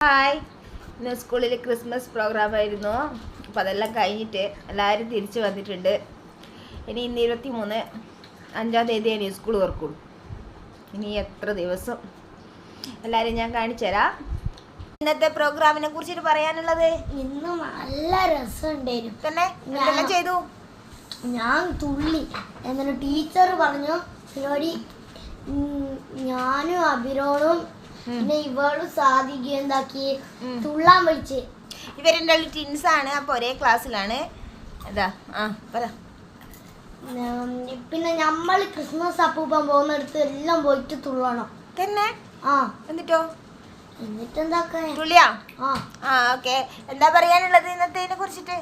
Hi, ഇന്ന് സ്കൂളിൽ Christmas programme ആയിരുന്നു. അപ്പോൾ അതെല്ലാം കഴിഞ്ഞിട്ട് എല്ലാവരും തിരിച്ചു വന്നിട്ടുണ്ട്. ഇന്ന് 23 5-ാം തീയതിയാണ് ഈ സ്കൂൾ തുറക്കുള്ളൂ. ഇനി എത്ര ദിവസം എല്ലാവരും ഞാൻ കാണിച്ചു തരാം. ഇന്നത്തെ പ്രോഗ്രാമിനെ കുറിച്ചിട്ട് പറയാനുള്ളത്, ഇന്ന് നല്ല രസമുണ്ടായിരുന്നു. തന്നെ എന്തെല്ലാം ചെയ്തു? ഞാൻ തുള്ളി. എന്നിട്ട് ടീച്ചർ പറഞ്ഞു പരിപാടി ഞാനും അഭിരോണും പിന്നെ ഇവളും സാധിക്കുക എന്താക്കി തുള്ളാൻ വിളിച്ച്. ഇവരുടെ ടിൻസ് ആണ്, അപ്പോൾ ഒരേ ക്ലാസ്സിലാണ്. അതാ പറ. പിന്നെ നമ്മൾ ക്രിസ്മസ് അപ്പൂപ്പൻ പോകുന്നിടത്ത് എല്ലാം പോയിട്ട് തുള്ളണം തന്നെ. എന്നിട്ട് എന്താക്കാ തുള്ളിയാ? ഓക്കെ. എന്താ പറയാനുള്ളത് ഇന്നത്തെ കുറിച്ചിട്ട്?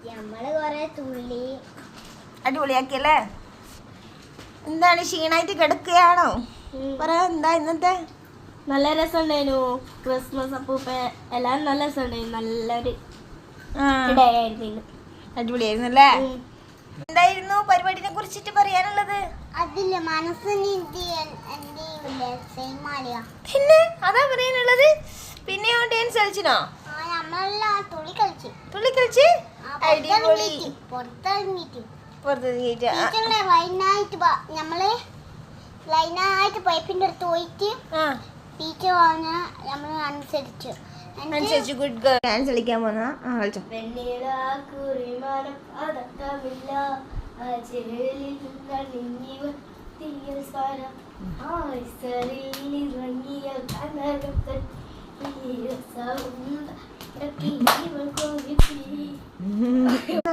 നമ്മള് കൊറേ തുള്ളി അടിപൊളിയാക്കിയല്ലേ? എന്താണ്, ക്ഷീണായിട്ട് കിടക്കുകയാണോ? പറ, എന്താ ഇന്നത്തെ? നല്ല രസമുണ്ടായിരുന്നു. ക്രിസ്മസ് അപ്പൂപ്പ എല്ലാം നല്ല രസമുണ്ടായിരുന്നു. നല്ലൊരു ഡേ ആയിരുന്നു. അടിപൊളിയായിരുന്നു അല്ലേ? എന്തായിരുന്നു പരിപാടിനെ കുറിച്ചിട്ട് പറയാനുള്ളത്? അതില് പിന്നെ അതാ പറയാനുള്ളത്. പിന്നെ ഡാൻസ് കളിച്ചിനോ? തുള്ളി കളിച്ച് അടിപൊളി. നമ്മള് ലൈനായിട്ട് പൈപ്പിന്റെ അടുത്ത് പോയിട്ട് ടീച്ചർ പറഞ്ഞ നമ്മള് അനുസരിച്ചു. Good girl. ഡാൻസ് കളിക്കാൻ പോന്നാ കളിച്ചോ.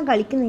കളിക്കുന്ന